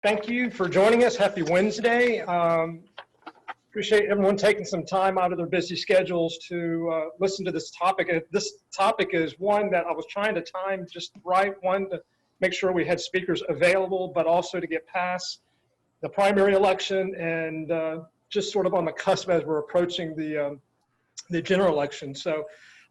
Thank you for joining us. Happy Wednesday. Appreciate everyone taking some time out of their busy schedules to listen to this topic. And this topic is one that I was trying to time just right, one to make sure we had speakers available, but also to get past the primary election and just sort of on the cusp as we're approaching the general election. So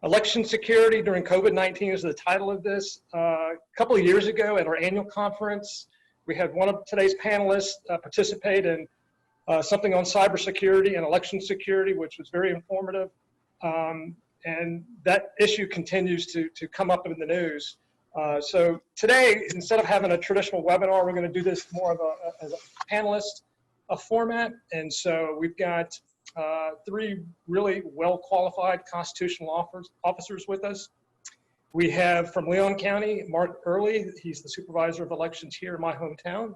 election security during COVID-19 is the title of this. A couple of years ago at our annual conference, we had one of today's panelists participate in something on cybersecurity and election security, which was very informative. And that issue continues to come up in the news. So today, instead of having a traditional webinar, we're going to do this more of as a panelist format. And so we've got three really well-qualified constitutional officers with us. We have from Leon County, Mark Early. He's the supervisor of elections here in my hometown.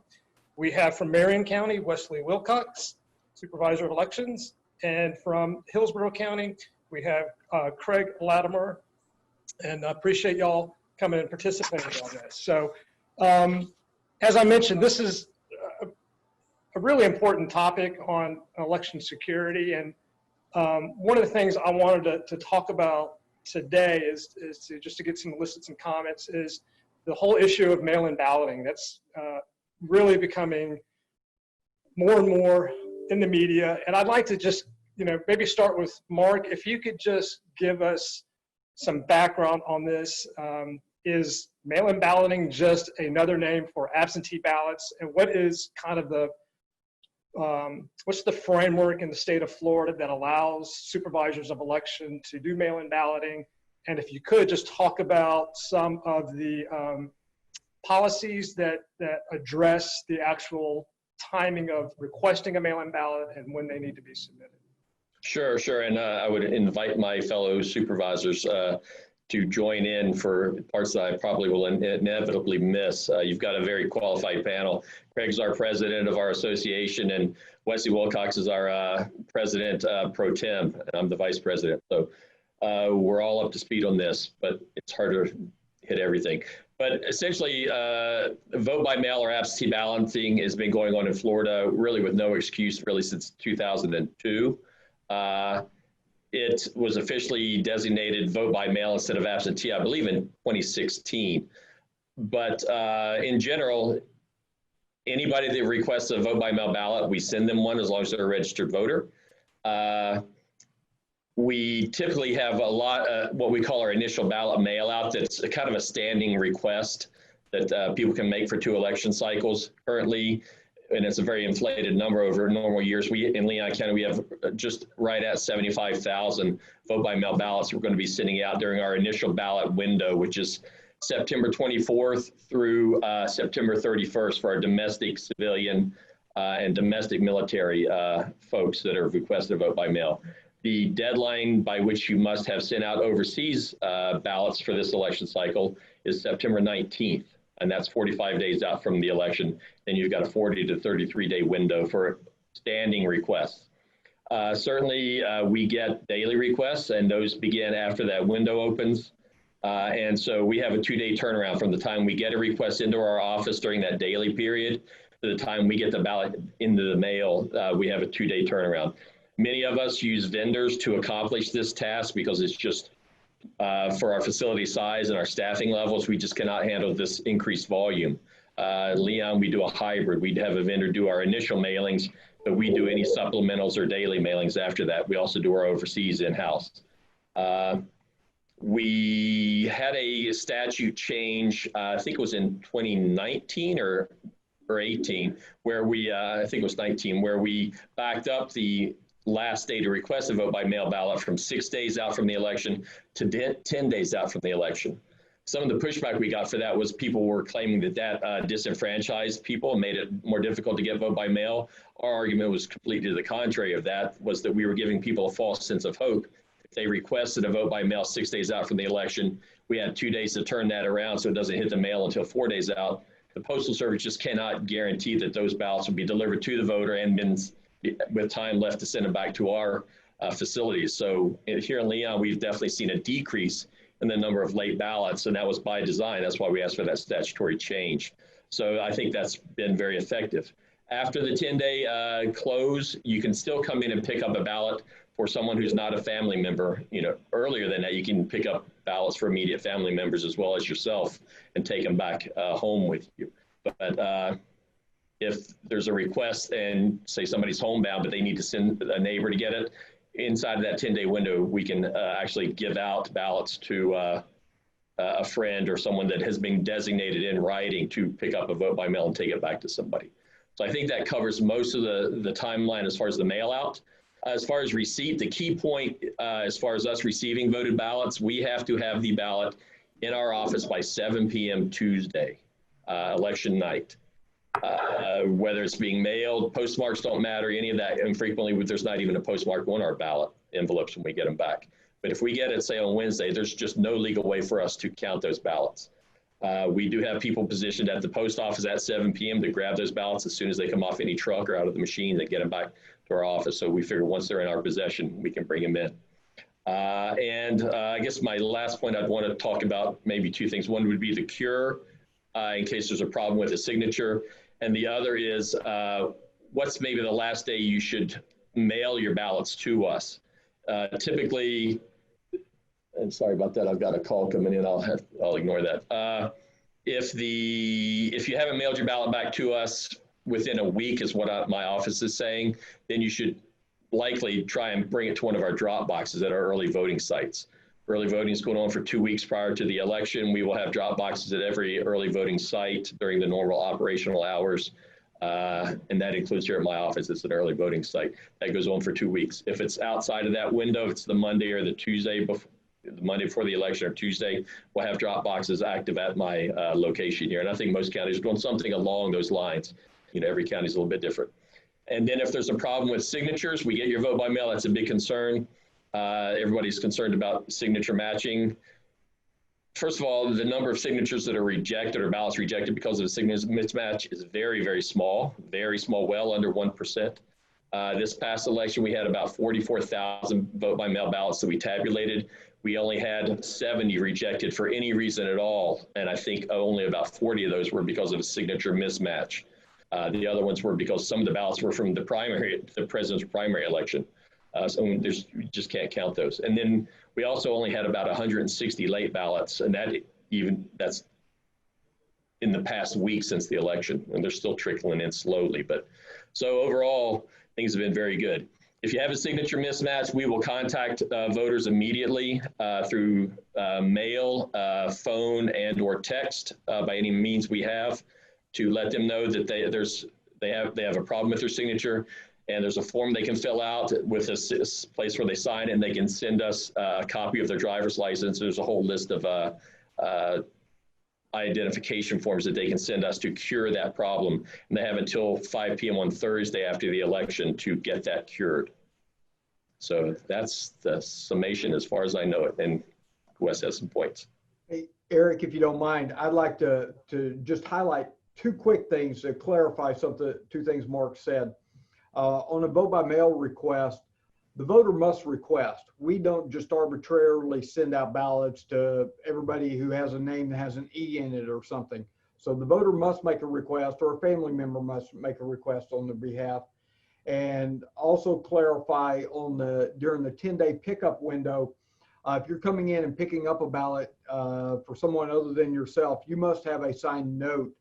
We have from Marion County, Wesley Wilcox, supervisor of elections. And from Hillsborough County, we have Craig Latimer. And I appreciate y'all coming and participating on this. So as I mentioned, this is a really important topic on election security. And one of the things I wanted to talk about today is to just to get some comments is the whole issue of mail-in balloting. That's really becoming more and more in the media. And I'd like to just, maybe start with Mark. If you could just give us some background on this. Is mail-in balloting just another name for absentee ballots? And what is kind of the, what's the framework in the state of Florida that allows supervisors of election to do mail-in balloting? And if you could just talk about some of the policies that address the actual timing of requesting a mail-in ballot and when they need to be submitted. Sure. And I would invite my fellow supervisors to join in for parts that I probably will inevitably miss. You've got a very qualified panel. Craig's our president of our association, and Wesley Wilcox is our president pro tem, and I'm the vice president. So we're all up to speed on this, but it's hard to hit everything. But essentially, vote by mail or absentee balloting has been going on in Florida really with no excuse really since 2002. It was officially designated vote by mail instead of absentee, I believe, in 2016. But in general, anybody that requests a vote by mail ballot, we send them one as long as they're a registered voter. We typically have a lot, what we call our initial ballot mail out. That's a kind of a standing request that people can make for 2 election cycles currently. And it's a very inflated number over normal years. In Leon County, we have just right at 75,000 vote by mail ballots we're going to be sending out during our initial ballot window, which is September 24th through September 31st for our domestic civilian and domestic military folks that are requested to vote by mail. The deadline by which you must have sent out overseas ballots for this election cycle is September 19th. And that's 45 days out from the election. Then you've got a 40 to 33-day window for standing requests. Certainly, we get daily requests, and those begin after that window opens. And so we have a 2-day turnaround from the time we get a request into our office during that daily period to the time we get the ballot into the mail. We have a 2-day turnaround. Many of us use vendors to accomplish this task because it's just for our facility size and our staffing levels, we just cannot handle this increased volume. Leon, we do a hybrid. We'd have a vendor do our initial mailings, but we do any supplementals or daily mailings after that. We also do our overseas in-house. We had a statute change, I think it was in 2019 or 18, where we, I think it was 19, where we backed up the last day to request a vote by mail ballot from 6 days out from the election to 10 days out from the election. Some of the pushback we got for that was people were claiming that disenfranchised people and made it more difficult to get vote by mail. Our argument was completely to the contrary of that, was that we were giving people a false sense of hope. If they requested a vote by mail 6 days out from the election, we had 2 days to turn that around so it doesn't hit the mail until 4 days out. The Postal Service just cannot guarantee that those ballots will be delivered to the voter and been with time left to send them back to our facilities. So here in Leon, we've definitely seen a decrease and the number of late ballots, and that was by design. That's why we asked for that statutory change. So I think that's been very effective. After the 10-day close, you can still come in and pick up a ballot for someone who's not a family member. You know, earlier than that, you can pick up ballots for immediate family members as well as yourself and take them back home with you. But if there's a request and say somebody's homebound, but they need to send a neighbor to get it, inside of that 10-day window, we can actually give out ballots to a friend or someone that has been designated in writing to pick up a vote by mail and take it back to somebody. So I think that covers most of the timeline as far as the mail out. As far as receipt, the key point as far as us receiving voted ballots, we have to have the ballot in our office by 7 p.m. Tuesday, election night. Whether it's being mailed, postmarks don't matter, any of that. And frequently there's not even a postmark on our ballot envelopes when we get them back. But if we get it, say on Wednesday, there's just no legal way for us to count those ballots. We do have people positioned at the post office at 7 p.m. to grab those ballots as soon as they come off any truck or out of the machine. They get them back to our office. So we figure once they're in our possession, we can bring them in. I guess my last point I'd want to talk about, maybe two things. One would be the cure in case there's a problem with a signature. And the other is what's maybe the last day you should mail your ballots to us. Typically, and sorry about that, I've got a call coming in, I'll ignore that. If you haven't mailed your ballot back to us within a week is what my office is saying, then you should likely try and bring it to one of our drop boxes at our early voting sites. Early voting is going on for 2 weeks prior to the election. We will have drop boxes at every early voting site during the normal operational hours. And that includes here at my office. It's an early voting site. That goes on for 2 weeks. If it's outside of that window, if it's the Monday or the Tuesday before, the Monday before the election or Tuesday, we'll have drop boxes active at my location here. And I think most counties are doing something along those lines. You know, every county is a little bit different. And then if there's a problem with signatures, we get your vote by mail. That's a big concern. Everybody's concerned about signature matching. First of all, the number of signatures that are rejected or ballots rejected because of a signature mismatch is very, very small, well under 1%. This past election, we had about 44,000 vote by mail ballots that we tabulated. We only had 70 rejected for any reason at all. And I think only about 40 of those were because of a signature mismatch. The other ones were because some of the ballots were from the president's primary election. So you just can't count those. And then we also only had about 160 late ballots, and that's in the past week since the election, and they're still trickling in slowly. But so overall, things have been very good. If you have a signature mismatch, we will contact voters immediately through mail, phone, and/or text by any means we have to let them know that they have a problem with their signature. And there's a form they can fill out with a place where they sign, and they can send us a copy of their driver's license. There's a whole list of identification forms that they can send us to cure that problem. And they have until 5 p.m. on Thursday after the election to get that cured. So that's the summation as far as I know it. And Wes has some points. Hey, Eric, if you don't mind, I'd like to just highlight two quick things to clarify two things Mark said. On a vote by mail request, the voter must request. We don't just arbitrarily send out ballots to everybody who has a name that has an E in it or something. So the voter must make a request, or a family member must make a request on their behalf. And also clarify during the 10-day pickup window, if you're coming in and picking up a ballot for someone other than yourself, you must have a signed note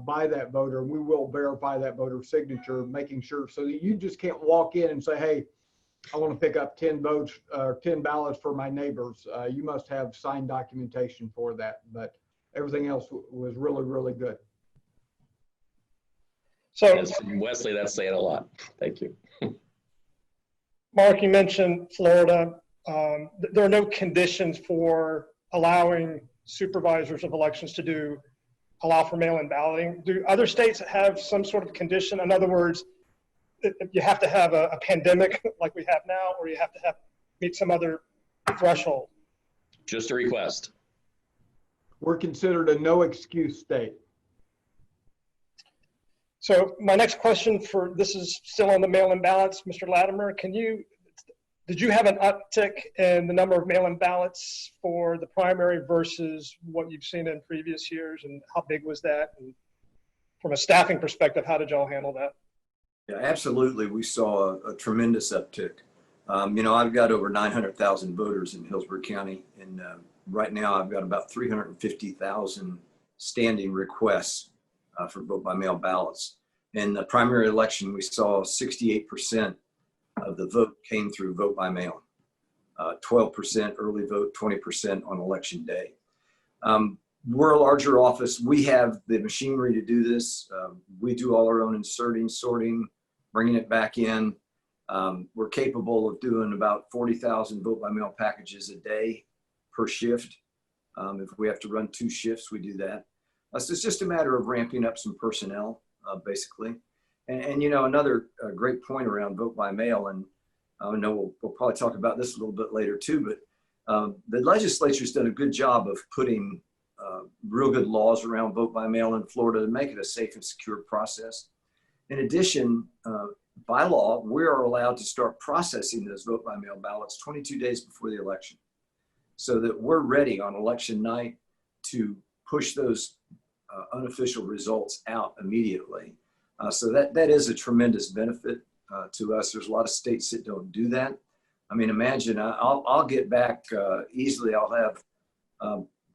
by that voter, and we will verify that voter's signature, making sure so that you just can't walk in and say, hey, I want to pick up 10 votes or 10 ballots for my neighbors. You must have signed documentation for that, but everything else was really, really good. So, Yes, Wesley, that's saying a lot. Thank you. Mark, you mentioned Florida. There are no conditions for allowing supervisors of elections to allow for mail-in balloting. Do other states have some sort of condition? In other words, you have to have a pandemic like we have now, or you have to meet some other threshold? Just a request. We're considered a no excuse state. So my next question this is still on the mail-in ballots, Mr. Latimer. did you have an uptick in the number of mail-in ballots for the primary versus what you've seen in previous years, and how big was that? And from a staffing perspective, how did y'all handle that? Yeah, absolutely. We saw a tremendous uptick. I've got over 900,000 voters in Hillsborough County, and right now I've got about 350,000 standing requests for vote by mail ballots. In the primary election, we saw 68% of the vote came through vote by mail, 12% early vote, 20% on election day. We're a larger office. We have the machinery to do this. We do all our own inserting, sorting, bringing it back in. We're capable of doing about 40,000 vote by mail packages a day per shift. If we have to run 2 shifts, we do that. So it's just a matter of ramping up some personnel, basically. And another great point around vote by mail, and I know we'll probably talk about this a little bit later too, but the legislature's done a good job of putting real good laws around vote by mail in Florida to make it a safe and secure process. In addition, by law, we are allowed to start processing those vote by mail ballots 22 days before the election, so that we're ready on election night to push those unofficial results out immediately. So that is a tremendous benefit to us. There's a lot of states that don't do that. I mean, imagine I'll get back easily. I'll have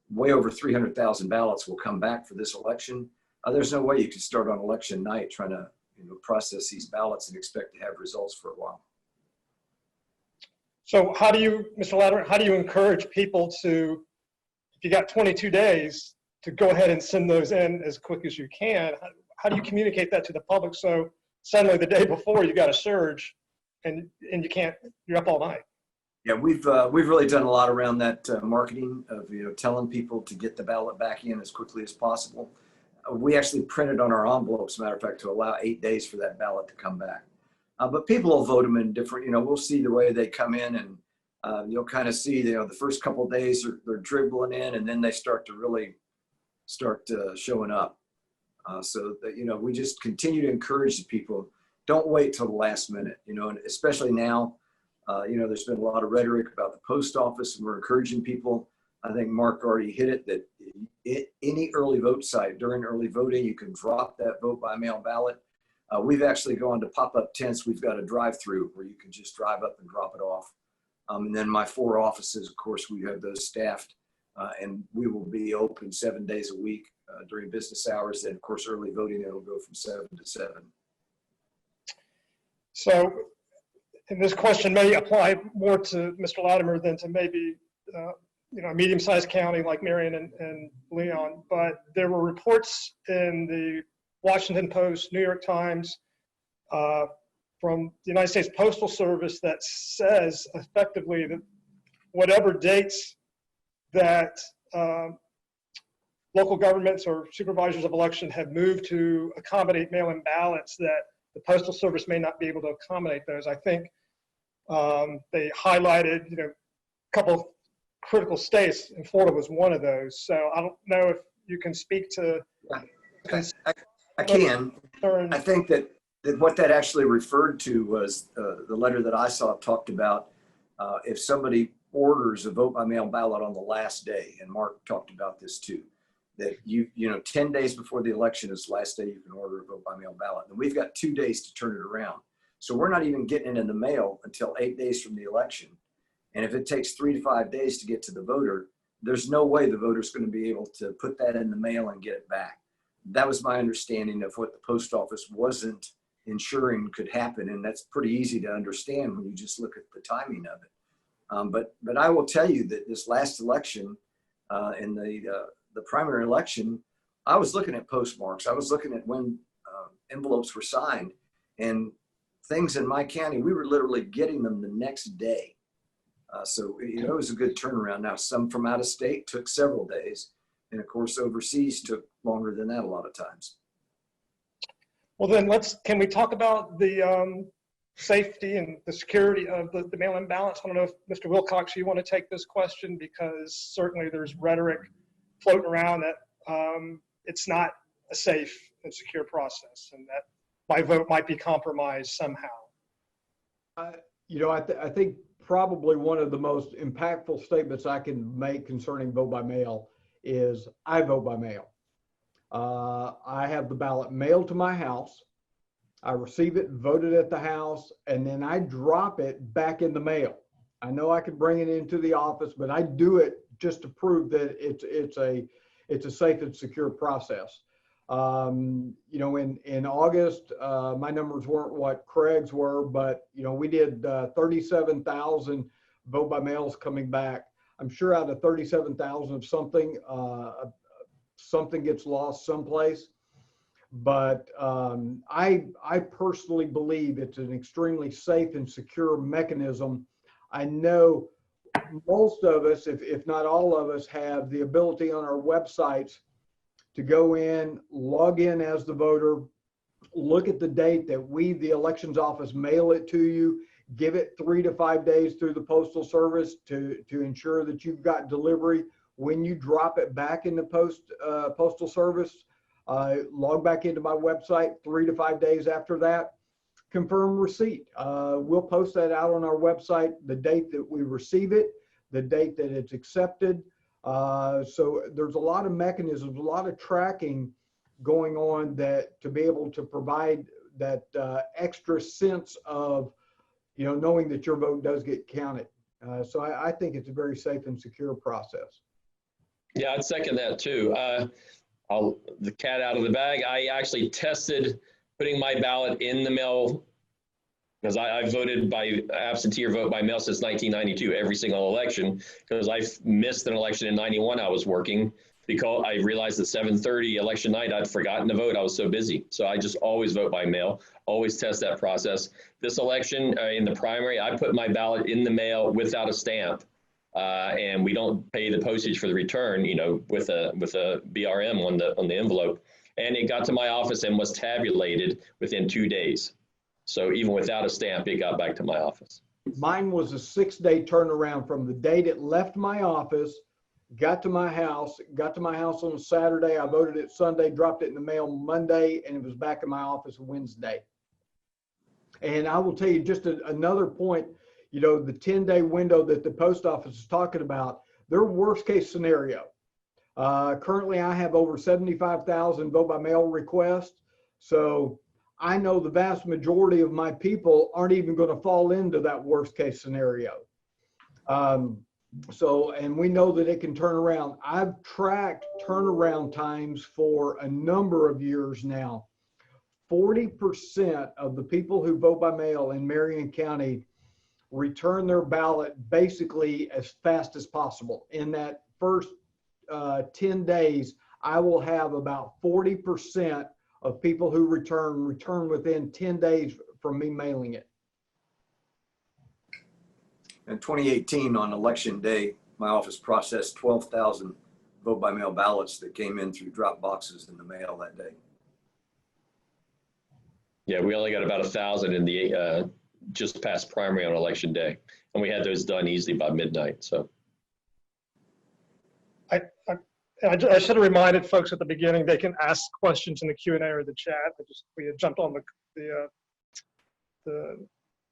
way over 300,000 ballots will come back for this election. There's no way you can start on election night trying to process these ballots and expect to have results for a while. So how do you, Mr. Latimer, how do you encourage people to, if you got 22 days, to go ahead and send those in as quick as you can? How do you communicate that to the public so suddenly the day before you got a surge and you can't, you're up all night? Yeah, we've really done a lot around that marketing of telling people to get the ballot back in as quickly as possible. We actually printed on our envelopes, matter of fact, to allow 8 days for that ballot to come back. But people will vote them in different, we'll see the way they come in, and you'll kind of see, the first couple of days they're dribbling in, and then they start to really start showing up. So that, we just continue to encourage the people, don't wait till the last minute, and especially now, there's been a lot of rhetoric about the post office, and we're encouraging people. I think Mark already hit it, that any early vote site during early voting, you can drop that vote by mail ballot. We've actually gone to pop-up tents. We've got a drive-through where you can just drive up and drop it off. And then my 4 offices, of course, we have those staffed, and we will be open 7 days a week during business hours. And of course, early voting, it'll go from 7 to 7. So, and this question may apply more to Mr. Latimer than to maybe, a medium-sized county like Marion and Leon, but there were reports in the Washington Post, New York Times, from the United States Postal Service that says effectively that whatever dates that local governments or supervisors of election have moved to accommodate mail-in ballots, that the Postal Service may not be able to accommodate those. I think they highlighted, a couple of critical states, and Florida was one of those. So I don't know if you can speak to. I can. I think that what that actually referred to was the letter that I saw talked about if somebody orders a vote by mail ballot on the last day, and Mark talked about this too, that 10 days before the election is the last day you can order a vote by mail ballot. And we've got 2 days to turn it around. So we're not even getting it in the mail until 8 days from the election. And if it takes 3 to 5 days to get to the voter, there's no way the voter's going to be able to put that in the mail and get it back. That was my understanding of what the post office wasn't ensuring could happen. And that's pretty easy to understand when you just look at the timing of it. But I will tell you that this last election, in the primary election, I was looking at postmarks. I was looking at when envelopes were signed, and things in my county, we were literally getting them the next day. So it was a good turnaround. Now, some from out of state took several days, and of course overseas took longer than that a lot of times. Well, then can we talk about the safety and the security of the mail-in ballots? I don't know if Mr. Wilcox, you want to take this question, because certainly there's rhetoric floating around that it's not a safe and secure process, and that my vote might be compromised somehow. I think probably one of the most impactful statements I can make concerning vote by mail is I vote by mail. I have the ballot mailed to my house. I receive it, vote it at the house, and then I drop it back in the mail. I know I could bring it into the office, but I do it just to prove that it's a safe and secure process. You know, in August, my numbers weren't what Craig's were, but you know, we did 37,000 vote by mails coming back. I'm sure out of 37,000 of something, something gets lost someplace. But I personally believe it's an extremely safe and secure mechanism. I know most of us, if not all of us, have the ability on our websites to go in, log in as the voter, look at the date that we, the elections office, mail it to you, give it 3 to 5 days through the Postal Service to ensure that you've got delivery. When you drop it back in the Postal Service, log back into my website 3 to 5 days after that, confirm receipt. We'll post that out on our website, the date that we receive it, the date that it's accepted. So there's a lot of mechanisms, a lot of tracking going on that to be able to provide that extra sense of, you know, knowing that your vote does get counted. So I think it's a very safe and secure process. Yeah, I'd second that too. The cat out of the bag. I actually tested putting my ballot in the mail because I voted by absentee or vote by mail since 1992, every single election, because I missed an election in 91. I was working because I realized at 7:30 election night, I'd forgotten to vote. I was so busy. So I just always vote by mail, always test that process. This election in the primary, I put my ballot in the mail without a stamp. And we don't pay the postage for the return, you know, with a BRM on the envelope. And it got to my office and was tabulated within 2 days. So even without a stamp, it got back to my office. Mine was a 6-day turnaround from the date it left my office, got to my house on a Saturday. I voted it Sunday, dropped it in the mail Monday, and it was back in my office Wednesday. And I will tell you just another point, you know, the 10-day window that the post office is talking about, their worst case scenario. Currently, I have over 75,000 vote by mail requests. So I know the vast majority of my people aren't even going to fall into that worst case scenario. And we know that it can turn around. I've tracked turnaround times for a number of years now. 40% of the people who vote by mail in Marion County return their ballot basically as fast as possible. In that first 10 days, I will have about 40% of people who return within 10 days from me mailing it. In 2018, on election day, my office processed 12,000 vote by mail ballots that came in through drop boxes in the mail that day. Yeah, we only got about 1,000 in the just past primary on election day, and we had those done easily by midnight. So I should have reminded folks at the beginning they can ask questions in the Q&A or the chat. We had jumped on the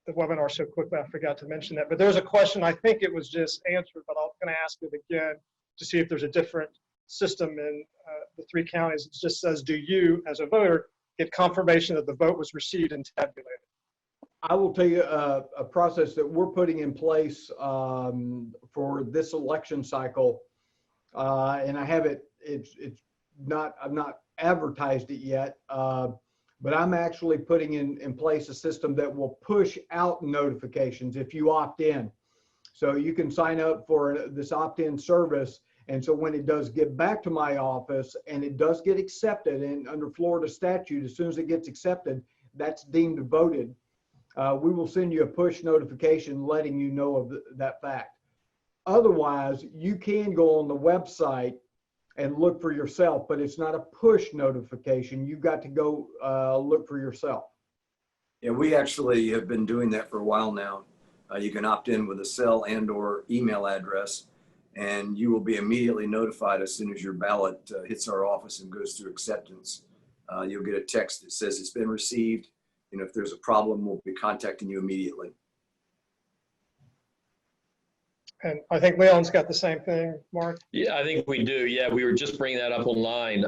webinar so quickly I forgot to mention that. But there's a question, I think it was just answered, but I'm going to ask it again to see if there's a different system in the 3 counties. It just says, do you, as a voter, get confirmation that the vote was received and tabulated? I will tell you a process that we're putting in place for this election cycle, and I have it. It's not. I've not advertised it yet, but I'm actually putting in place a system that will push out notifications if you opt in. So you can sign up for this opt-in service, and so when it does get back to my office and it does get accepted, and under Florida statute, as soon as it gets accepted, that's deemed voted. We will send you a push notification letting you know of that fact. Otherwise, you can go on the website and look for yourself, but it's not a push notification. You've got to go look for yourself. Yeah, we actually have been doing that for a while now. You can opt in with a cell and or email address, and you will be immediately notified as soon as your ballot hits our office and goes through acceptance. You'll get a text that says it's been received. You know, if there's a problem, we'll be contacting you immediately. And I think Leon's got the same thing, Mark. Yeah, I think we do. Yeah, we were just bringing that up online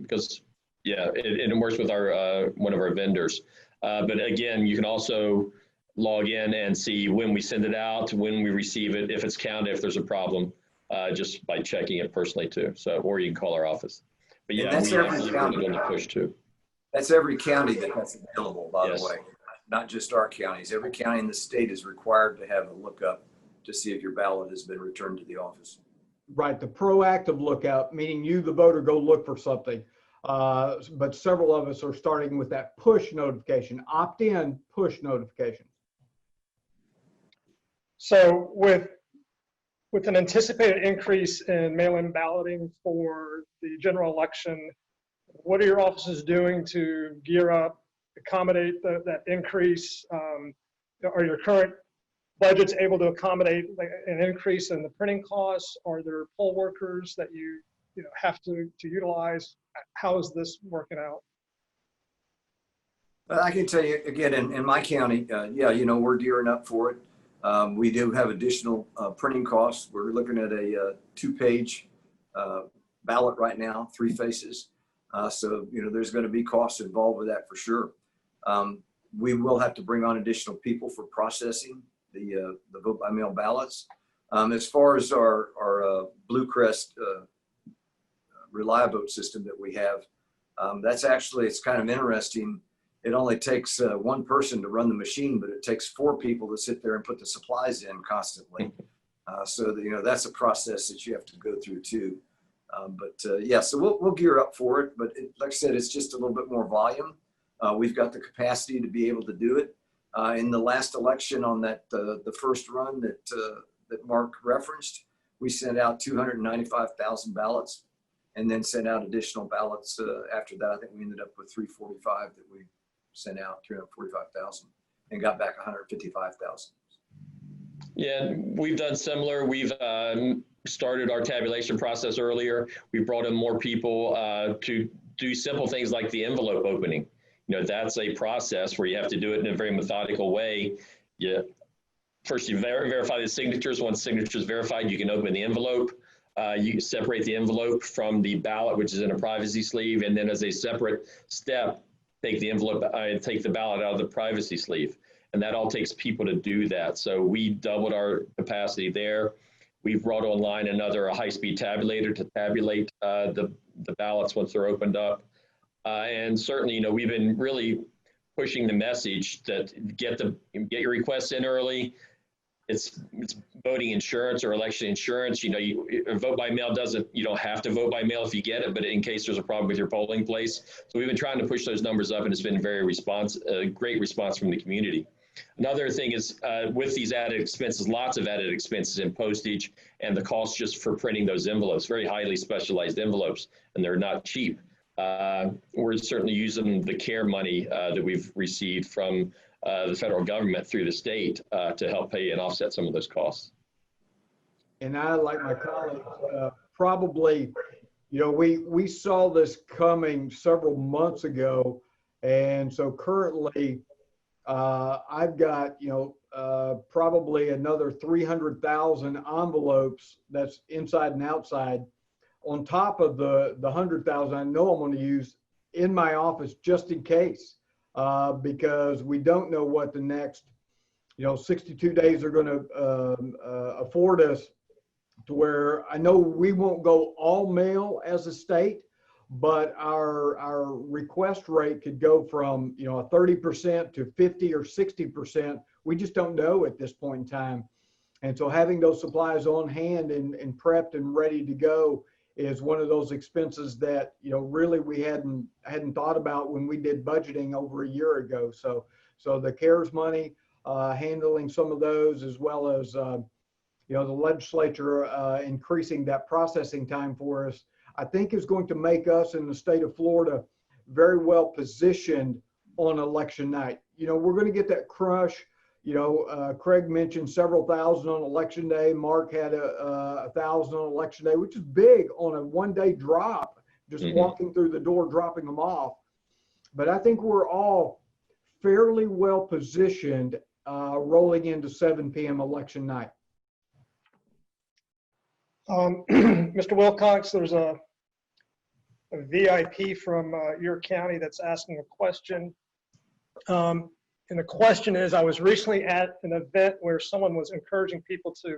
because, yeah, it works with our one of our vendors. But again, you can also log in and see when we send it out, when we receive it, if it's counted, if there's a problem, just by checking it personally too. So, or you can call our office. But yeah, that's we every actually county. put it on the push too. That's every county that's available, by Yes. the way, not just our counties. Every county in the state is required to have a lookup to see if your ballot has been returned to the office. Right, the proactive lookout, meaning you, the voter, go look for something. But several of us are starting with that push notification, opt-in push notification. So with an anticipated increase in mail-in balloting for the general election, what are your offices doing to gear up, accommodate that increase? Are your current budgets able to accommodate an increase in the printing costs? Are there poll workers that you have to utilize? How is this working out? I can tell you again, in my county, yeah, we're gearing up for it. We do have additional printing costs. We're looking at a 2-page ballot right now, 3 faces. So, there's going to be costs involved with that for sure. We will have to bring on additional people for processing the vote by mail ballots. As far as our Blue Crest Reliavote system that we have, that's actually, it's kind of interesting. It only takes one person to run the machine, but it takes 4 people to sit there and put the supplies in constantly. So that's a process that you have to go through too. Yeah, so we'll gear up for it. But like I said, it's just a little bit more volume. We've got the capacity to be able to do it. In the last election on that the first run that Mark referenced, we sent out 295,000 ballots, and then sent out additional ballots after that. I think we ended up with 345 that we sent out, 345,000, and got back 155,000. Yeah, we've done similar. We've started our tabulation process earlier. We brought in more people to do simple things like the envelope opening. That's a process where you have to do it in a very methodical way. First, you verify the signatures. Once signatures verified, you can open the envelope. You separate the envelope from the ballot, which is in a privacy sleeve, and then as a separate step, take the envelope and take the ballot out of the privacy sleeve. And that all takes people to do that. So we doubled our capacity there. We've brought online another high-speed tabulator to tabulate the ballots once they're opened up. And certainly, we've been really pushing the message that get your requests in early. It's voting insurance or election insurance. Vote by mail you don't have to vote by mail if you get it, but in case there's a problem with your polling place. So we've been trying to push those numbers up, and it's been a great response from the community. Another thing is with these added expenses, lots of added expenses in postage and the cost just for printing those envelopes, very highly specialized envelopes, and they're not cheap. We're certainly using the CARE money that we've received from the federal government through the state to help pay and offset some of those costs. And I, like my colleagues, probably, we saw this coming several months ago. And so currently, I've got, probably another 300,000 envelopes that's inside and outside on top of the 100,000 I know I'm going to use in my office just in case, because we don't know what the next, 62 days are going to afford us, to where I know we won't go all mail as a state, but our request rate could go from, a 30% to 50 or 60%. We just don't know at this point in time. And so having those supplies on hand and prepped and ready to go is one of those expenses that, really we hadn't thought about when we did budgeting over a year ago. So the CARES money, handling some of those, as well as, the legislature increasing that processing time for us, I think is going to make us in the state of Florida very well positioned on election night. We're going to get that crush. Craig mentioned several thousand on election day. Mark had 1,000 on election day, which is big on a one-day drop, just walking through the door, dropping them off. But I think we're all fairly well positioned rolling into 7 p.m. election night. Mr. Wilcox, there's a VIP from your county that's asking a question. And the question is, I was recently at an event where someone was encouraging people to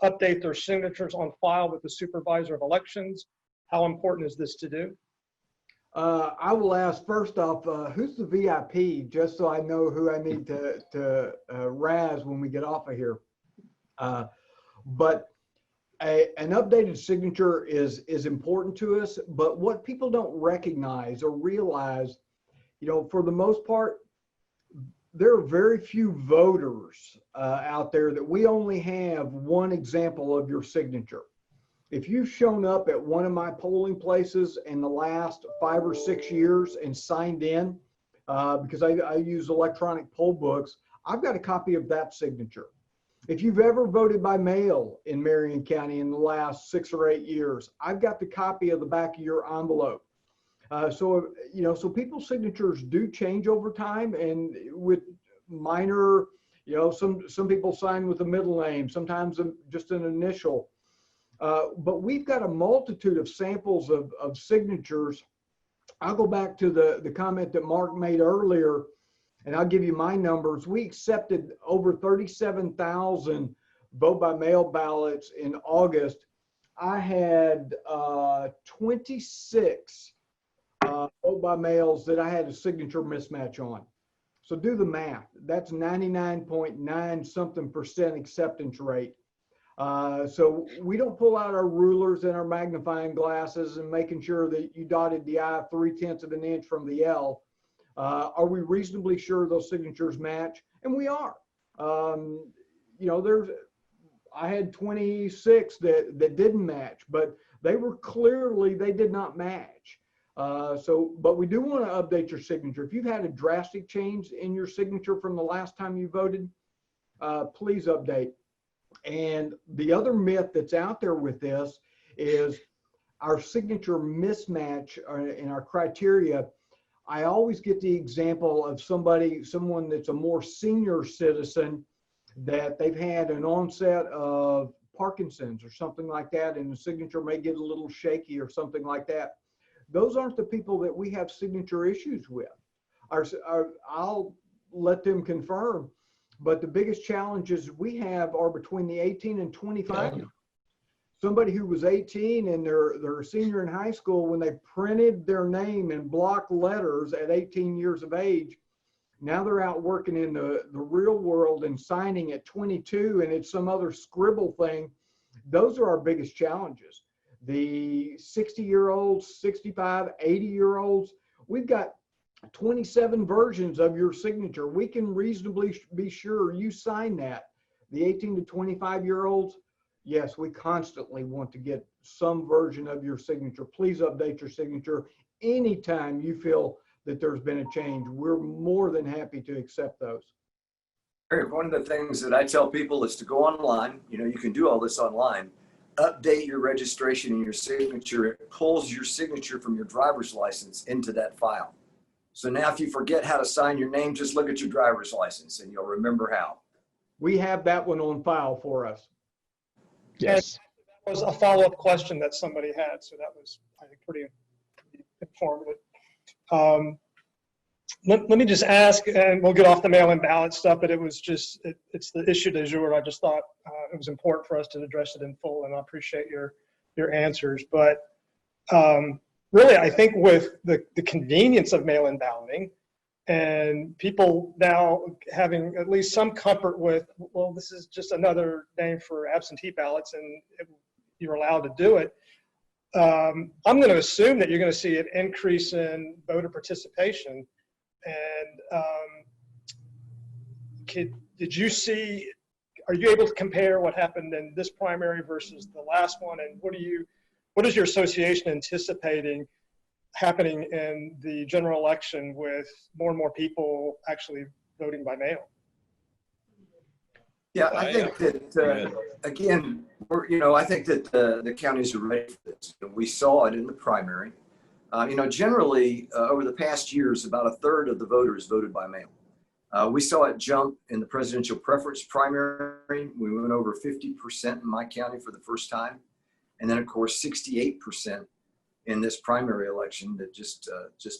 update their signatures on file with the supervisor of elections. How important is this to do? I will ask first off, who's the VIP, just so I know who I need to razz when we get off of here. But an updated signature is important to us, but what people don't recognize or realize, for the most part, there are very few voters out there that we only have one example of your signature. If you've shown up at one of my polling places in the last 5 or 6 years and signed in, because I use electronic poll books, I've got a copy of that signature. If you've ever voted by mail in Marion County in the last 6 or 8 years, I've got the copy of the back of your envelope. So people's signatures do change over time, and with minor, some people sign with a middle name, sometimes just an initial. But we've got a multitude of samples of signatures. I'll go back to the comment that Mark made earlier, and I'll give you my numbers. We accepted over 37,000 vote by mail ballots in August. I had 26 vote by mails that I had a signature mismatch on. So do the math. That's 99.9 something % acceptance rate. So we don't pull out our rulers and our magnifying glasses and making sure that you dotted the I 3/10 of an inch from the L. Are we reasonably sure those signatures match? And we are. I had 26 that didn't match, but they did not match. But we do want to update your signature. If you've had a drastic change in your signature from the last time you voted, please update. And the other myth that's out there with this is our signature mismatch in our criteria. I always get the example of someone that's a more senior citizen, that they've had an onset of Parkinson's or something like that, and the signature may get a little shaky or something like that. Those aren't the people that we have signature issues with. I'll let them confirm, but the biggest challenges we have are between the 18 and 25. Somebody who was 18 and they're a senior in high school, when they printed their name in block letters at 18 years of age, now they're out working in the real world and signing at 22, and it's some other scribble thing. Those are our biggest challenges. The 60-year-olds, 65, 80-year-olds, we've got 27 versions of your signature. We can reasonably be sure you sign that. The 18 to 25-year-olds, yes, we constantly want to get some version of your signature. Please update your signature anytime you feel that there's been a change. We're more than happy to accept those. One of the things that I tell people is to go online. You can do all this online. Update your registration and your signature. It pulls your signature from your driver's license into that file. So now if you forget how to sign your name, just look at your driver's license and you'll remember how. We have that one on file for us. Yes. That was a follow-up question that somebody had, so that was, I think, pretty informative. Let me just ask, and we'll get off the mail-in ballot stuff, but it's the issue du jour. I just thought it was important for us to address it in full, and I appreciate your answers. But really, I think with the convenience of mail-in balloting and people now having at least some comfort with, well, this is just another name for absentee ballots and you're allowed to do it. I'm going to assume that you're going to see an increase in voter participation. And are you able to compare what happened in this primary versus the last one? And what is your association anticipating happening in the general election with more and more people actually voting by mail? Yeah, I think that, again, I think that the counties are ready for this. We saw it in the primary. Generally, over the past years, about a third of the voters voted by mail. We saw it jump in the presidential preference primary. We went over 50% in my county for the first time. And then of course, 68% in this primary election that just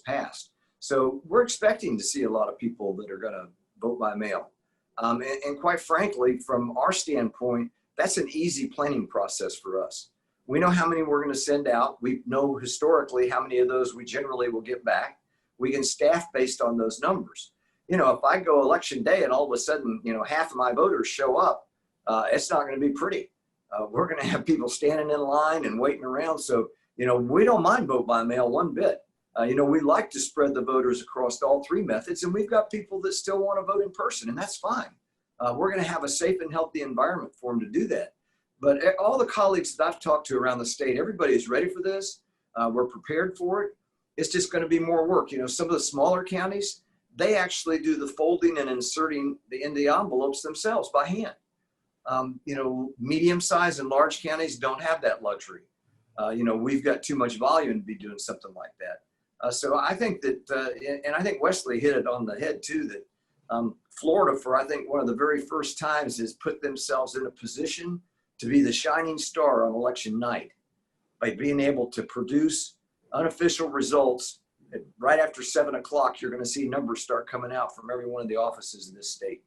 passed. So we're expecting to see a lot of people that are going to vote by mail. And quite frankly, from our standpoint, that's an easy planning process for us. We know how many we're going to send out. We know historically how many of those we generally will get back. We can staff based on those numbers. You know, if I go election day and all of a sudden, you know, half of my voters show up, it's not going to be pretty. We're going to have people standing in line and waiting around. So, you know, we don't mind vote by mail one bit. You know, we like to spread the voters across all three methods, and we've got people that still want to vote in person, and that's fine. We're going to have a safe and healthy environment for them to do that. But all the colleagues that I've talked to around the state, everybody is ready for this. We're prepared for it. It's just going to be more work. You know, some of the smaller counties, they actually do the folding and inserting in the envelopes themselves by hand. You know, medium-sized and large counties don't have that luxury. You know, we've got too much volume to be doing something like that. So I think that, and I think Wesley hit it on the head too, that Florida, for I think one of the very first times, has put themselves in a position to be the shining star on election night by being able to produce unofficial results. Right after 7 o'clock, you're going to see numbers start coming out from every one of the offices in this state.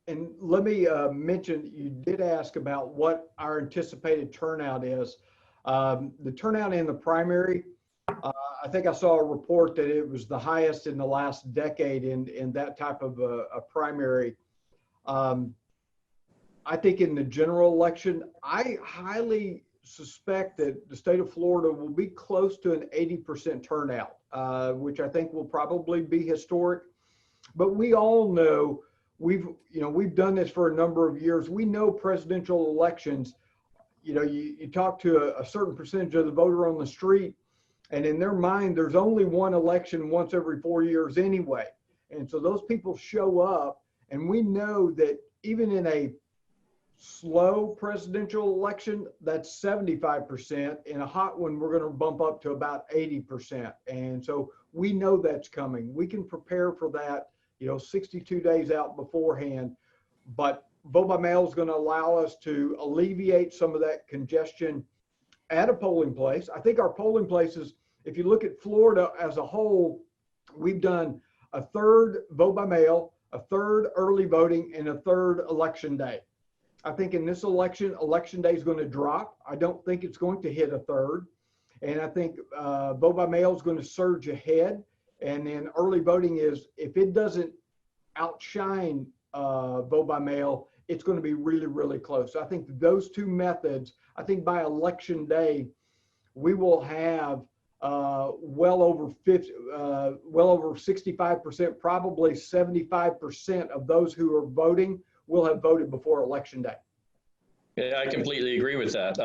And let me mention, you did ask about what our anticipated turnout is. The turnout in the primary, I think I saw a report that it was the highest in the last decade in that type of a primary. I think in the general election, I highly suspect that the state of Florida will be close to an 80% turnout, which I think will probably be historic. But we all know, we've done this for a number of years. We know presidential elections, you know, you talk to a certain percentage of the voter on the street, and in their mind, there's only one election once every 4 years anyway. And so those people show up, and we know that even in a slow presidential election, that's 75%. In a hot one, we're going to bump up to about 80%. And so we know that's coming. We can prepare for that, you know, 62 days out beforehand. But vote by mail is going to allow us to alleviate some of that congestion at a polling place. I think our polling places, if you look at Florida as a whole, we've done a third vote by mail, a third early voting, and a third election day. I think in this election, election day is going to drop. I don't think it's going to hit a third. And I think vote by mail is going to surge ahead. And then early voting is, if it doesn't outshine vote by mail, it's going to be really, really close. So I think those two methods, I think by election day, we will have well over 65%, probably 75% of those who are voting will have voted before election day. Yeah, I completely agree with that.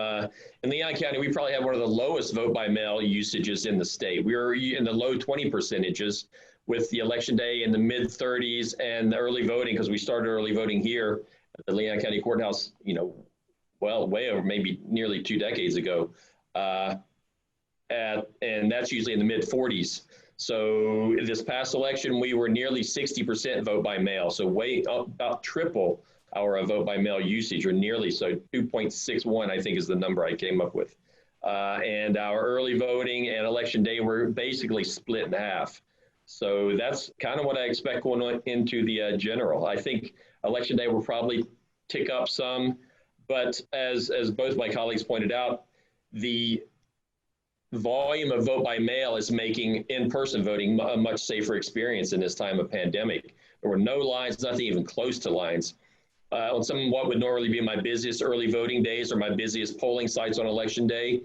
In Leon County, we probably have one of the lowest vote by mail usages in the state. We were in the low 20%, with the election day in the mid 30s and the early voting, because we started early voting here at the Leon County Courthouse, you know, well, way over maybe nearly 2 decades ago. And that's usually in the mid 40s. So this past election, we were nearly 60% vote by mail. So way about triple our vote by mail usage, or nearly, so 2.61, I think is the number I came up with. And our early voting and election day were basically split in half. So that's kind of what I expect going on into the general. I think election day will probably tick up some, but as both my colleagues pointed out, the volume of vote by mail is making in-person voting a much safer experience in this time of pandemic. There were no lines, nothing even close to lines. On some of what would normally be my busiest early voting days or my busiest polling sites on election day,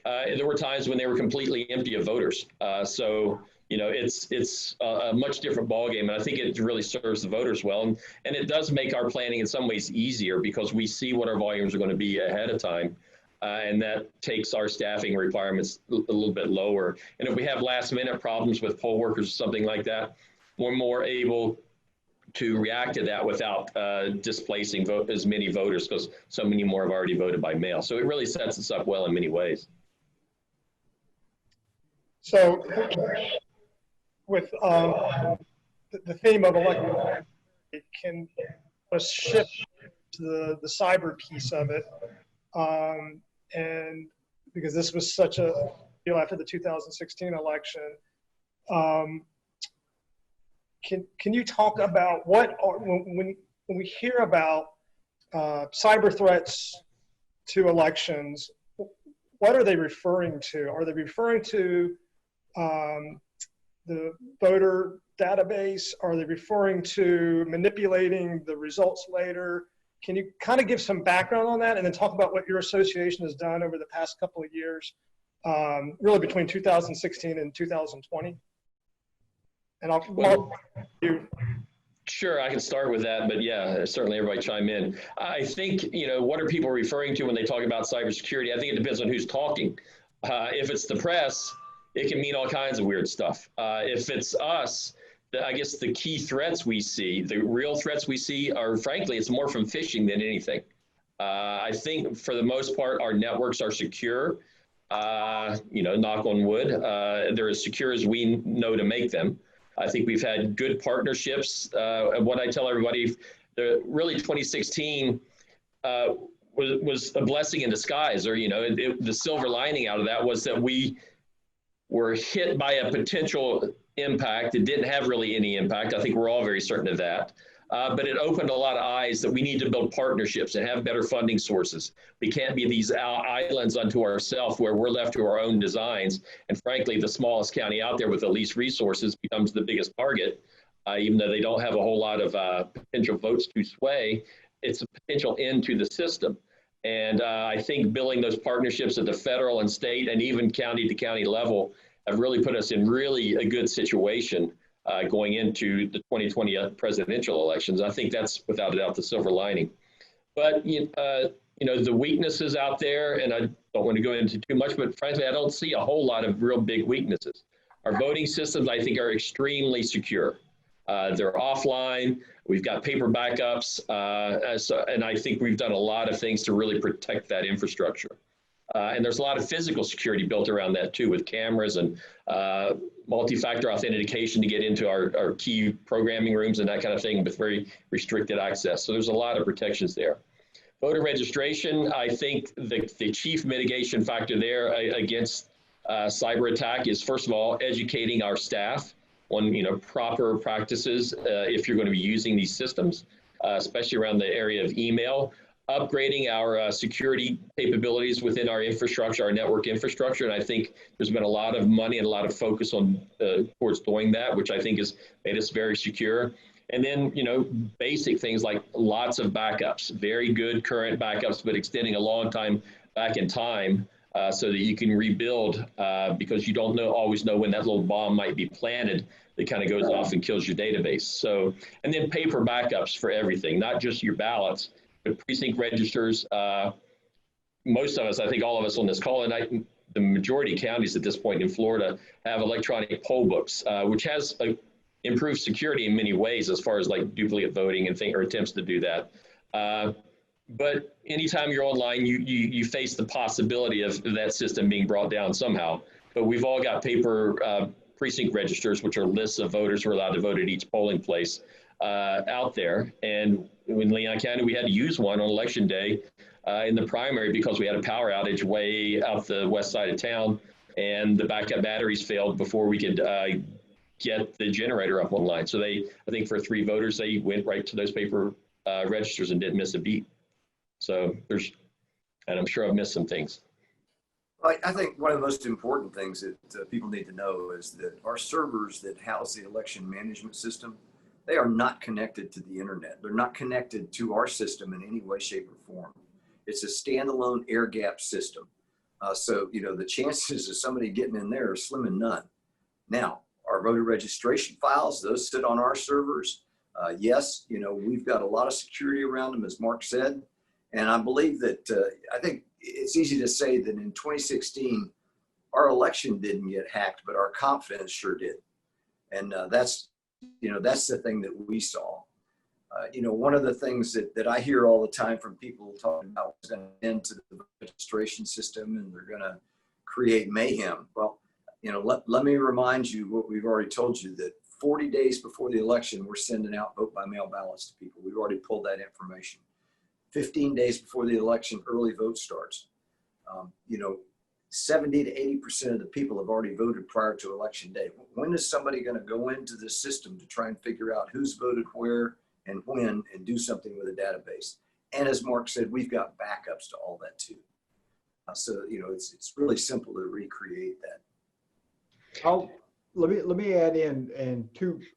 there were times when they were completely empty of voters. So, you know, it's a much different ballgame, and I think it really serves the voters well. And it does make our planning in some ways easier, because we see what our volumes are going to be ahead of time. And that takes our staffing requirements a little bit lower. And if we have last minute problems with poll workers or something like that, we're more able to react to that without displacing as many voters, because so many more have already voted by mail. So it really sets us up well in many ways. So with the theme of election, it can shift to the cyber piece of it. And because this was such a deal after the 2016 election, can you talk about what are, when we hear about cyber threats to elections, what are they referring to? Are they referring to the voter database? Are they referring to manipulating the results later? Can you kind of give some background on that and then talk about what your association has done over the past couple of years, really between 2016 and 2020? And I'll, Mark, you. Sure, I can start with that, but yeah, certainly everybody chime in. I think, what are people referring to when they talk about cybersecurity? I think it depends on who's talking. If it's the press, it can mean all kinds of weird stuff. If it's us, I guess the key threats we see, the real threats we see are, frankly, it's more from phishing than anything. I think for the most part, our networks are secure. Knock on wood, they're as secure as we know to make them. I think we've had good partnerships. What I tell everybody, really 2016 was a blessing in disguise, or, the silver lining out of that was that we were hit by a potential impact. It didn't have really any impact. I think we're all very certain of that. But it opened a lot of eyes that we need to build partnerships and have better funding sources. We can't be these islands unto ourselves where we're left to our own designs. And frankly, the smallest county out there with the least resources becomes the biggest target, even though they don't have a whole lot of potential votes to sway. It's a potential end to the system. And I think building those partnerships at the federal and state and even county to county level have really put us in really a good situation going into the 2020 presidential elections. I think that's without a doubt the silver lining. But the weaknesses out there, and I don't want to go into too much, but frankly, I don't see a whole lot of real big weaknesses. Our voting systems, I think, are extremely secure. They're offline. We've got paper backups, and I think we've done a lot of things to really protect that infrastructure. And there's a lot of physical security built around that too, with cameras and multi-factor authentication to get into our key programming rooms and that kind of thing with very restricted access. So there's a lot of protections there. Voter registration, I think the chief mitigation factor there against cyber attack is, first of all, educating our staff on proper practices if you're going to be using these systems, especially around the area of email. Upgrading our security capabilities within our infrastructure, our network infrastructure. And I think there's been a lot of money and a lot of focus on towards doing that, which I think has made us very secure. And then, basic things like lots of backups, very good current backups, but extending a long time back in time so that you can rebuild because you don't always know when that little bomb might be planted that kind of goes off and kills your database. So, and then paper backups for everything, not just your ballots, precinct registers. Most of us, I think all of us on this call, and the majority of counties at this point in Florida have electronic poll books, which has improved security in many ways as far as like duplicate voting and or attempts to do that. But anytime you're online, you face the possibility of that system being brought down somehow. But we've all got paper precinct registers, which are lists of voters who are allowed to vote at each polling place out there. And in Leon County, we had to use one on election day in the primary because we had a power outage way out the west side of town, and the backup batteries failed before we could get the generator up online. So I think for 3 voters, they went right to those paper registers and didn't miss a beat. So and I'm sure I've missed some things. I think one of the most important things that people need to know is that our servers that house the election management system, they are not connected to the internet. They're not connected to our system in any way, shape, or form. It's a standalone air-gapped system. So, the chances of somebody getting in there are slim and none. Now, our voter registration files, those sit on our servers. Yes, we've got a lot of security around them, as Mark said. And I believe that, I think it's easy to say that in 2016, our election didn't get hacked, but our confidence sure did. And that's the thing that we saw. One of the things that I hear all the time from people talking about is going to end to the registration system and they're going to create mayhem. Well, let me remind you what we've already told you, that 40 days before the election, we're sending out vote by mail ballots to people. We've already pulled that information. 15 days before the election, early vote starts. 70 to 80% of the people have already voted prior to election day. When is somebody going to go into this system to try and figure out who's voted where and when and do something with a database? And as Mark said, we've got backups to all that too. So, it's really simple to recreate that. Let me add in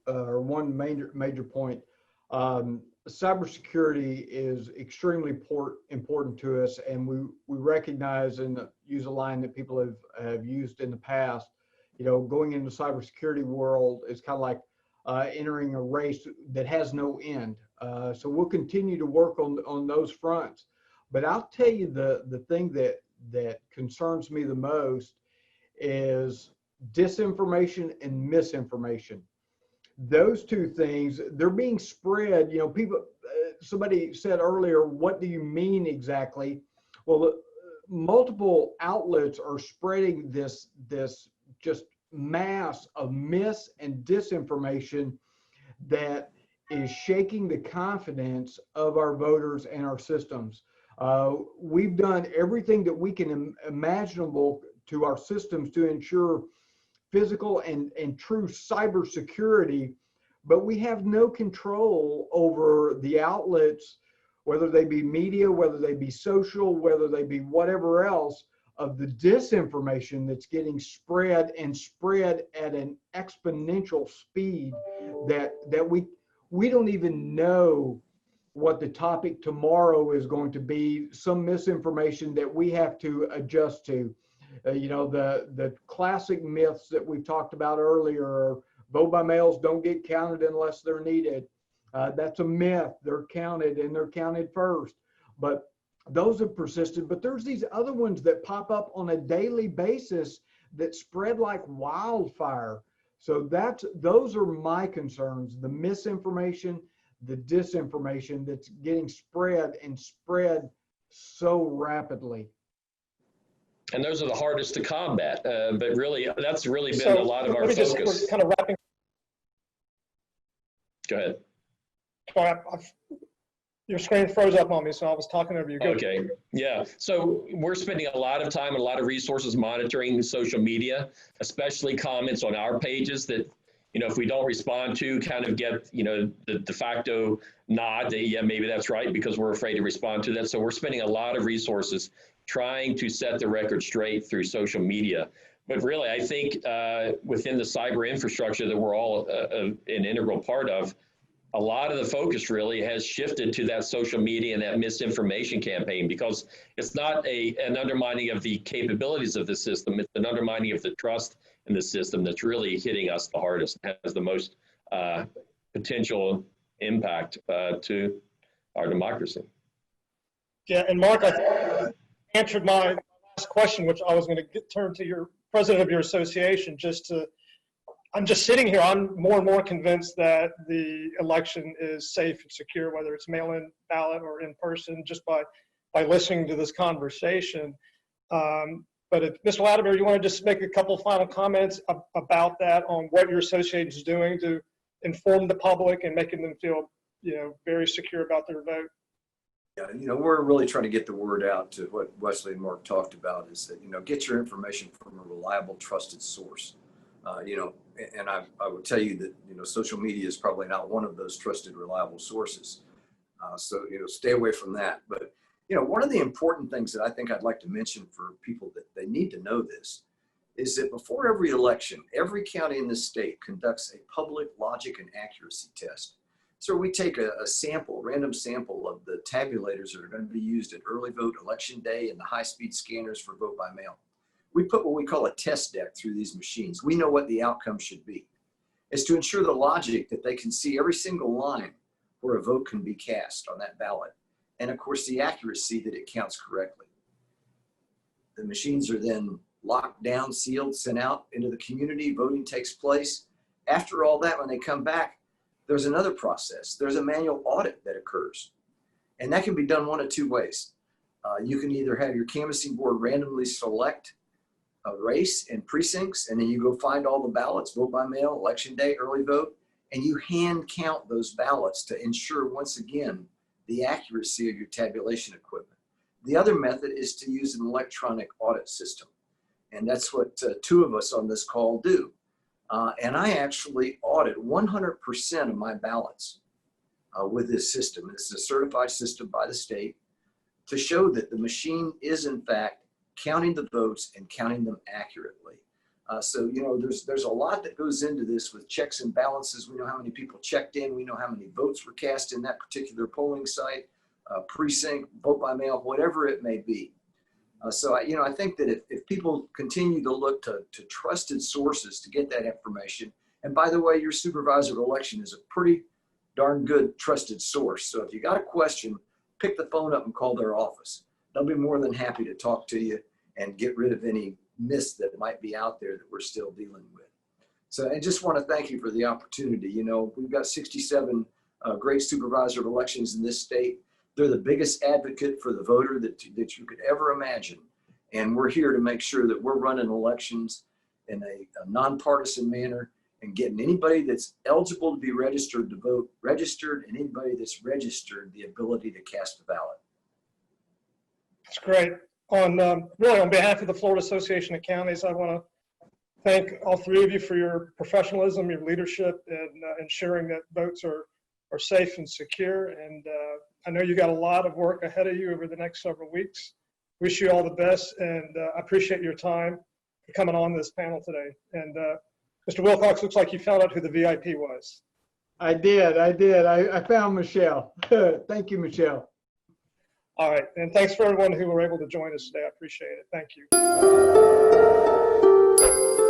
one major point. Cybersecurity is extremely important to us, and we recognize and use a line that people have used in the past. Going into the cybersecurity world is kind of like entering a race that has no end. So we'll continue to work on those fronts. But I'll tell you the thing that concerns me the most is disinformation and misinformation. Those two things, they're being spread. People, somebody said earlier, what do you mean exactly? Well, multiple outlets are spreading this just mass of mis and disinformation that is shaking the confidence of our voters and our systems. We've done everything that we can imaginable to our systems to ensure physical and true cybersecurity, but we have no control over the outlets, whether they be media, whether they be social, whether they be whatever else, of the disinformation that's getting spread at an exponential speed that we don't even know what the topic tomorrow is going to be. Some misinformation that we have to adjust to. The classic myths that we've talked about earlier are vote by mails don't get counted unless they're needed. That's a myth. They're counted and they're counted first. But those have persisted. But there's these other ones that pop up on a daily basis that spread like wildfire. So those are my concerns, the misinformation, the disinformation that's getting spread so rapidly. And those are the hardest to combat, but really, that's really been a lot of our focus. We're kind of wrapping. Go ahead. Your screen froze up on me, so I was talking over you. Go. Okay, yeah. So we're spending a lot of time and a lot of resources monitoring social media, especially comments on our pages that, if we don't respond to, kind of get, the de facto nod that, yeah, maybe that's right, because we're afraid to respond to that. So we're spending a lot of resources trying to set the record straight through social media. But really, I think within the cyber infrastructure that we're all an integral part of, a lot of the focus really has shifted to that social media and that misinformation campaign, because it's not an undermining of the capabilities of the system. It's an undermining of the trust in the system that's really hitting us the hardest, has the most potential impact to our democracy. Yeah, and Mark, I think you answered my last question, which I was going to turn to your president of your association. I'm just sitting here. I'm more and more convinced that the election is safe and secure, whether it's mail-in ballot or in person, just by listening to this conversation. But if, Mr. Latimer, you want to just make a couple final comments about that, on what your association is doing to inform the public and making them feel, very secure about their vote? Yeah, we're really trying to get the word out to what Wesley and Mark talked about, is that, get your information from a reliable, trusted source. And I would tell you that, social media is probably not one of those trusted, reliable sources. So, stay away from that. But, one of the important things that I think I'd like to mention for people that they need to know this is that before every election, every county in the state conducts a public logic and accuracy test. So we take a random sample of the tabulators that are going to be used at early vote election day and the high-speed scanners for vote by mail. We put what we call a test deck through these machines. We know what the outcome should be. It's to ensure the logic that they can see every single line where a vote can be cast on that ballot. And of course, the accuracy that it counts correctly. The machines are then locked down, sealed, sent out into the community. Voting takes place. After all that, when they come back, there's another process. There's a manual audit that occurs. And that can be done one of two ways. You can either have your canvassing board randomly select a race and precincts, and then you go find all the ballots, vote by mail, election day, early vote, and you hand count those ballots to ensure, once again, the accuracy of your tabulation equipment. The other method is to use an electronic audit system. And that's what two of us on this call do. And I actually audit 100% of my ballots with this system. This is a certified system by the state to show that the machine is in fact counting the votes and counting them accurately. So, you know, there's a lot that goes into this with checks and balances. We know how many people checked in. We know how many votes were cast in that particular polling site, precinct, vote by mail, whatever it may be. So, I think that if people continue to look to trusted sources to get that information, and by the way, your supervisor of election is a pretty darn good trusted source. So if you got a question, pick the phone up and call their office. They'll be more than happy to talk to you and get rid of any myths that might be out there that we're still dealing with. So I just want to thank you for the opportunity. You know, we've got 67 great supervisor of elections in this state. They're the biggest advocate for the voter that you could ever imagine. And we're here to make sure that we're running elections in a nonpartisan manner and getting anybody that's eligible to be registered to vote registered, and anybody that's registered the ability to cast a ballot. That's great. Really, on behalf of the Florida Association of Counties, I want to thank all three of you for your professionalism, your leadership, and ensuring that votes are safe and secure. And I know you got a lot of work ahead of you over the next several weeks. Wish you all the best, and I appreciate your time for coming on this panel today. And Mr. Wilcox, looks like you found out who the VIP was. I did. I found Michelle. Thank you, Michelle. All right, and thanks for everyone who were able to join us today. I appreciate it. Thank you.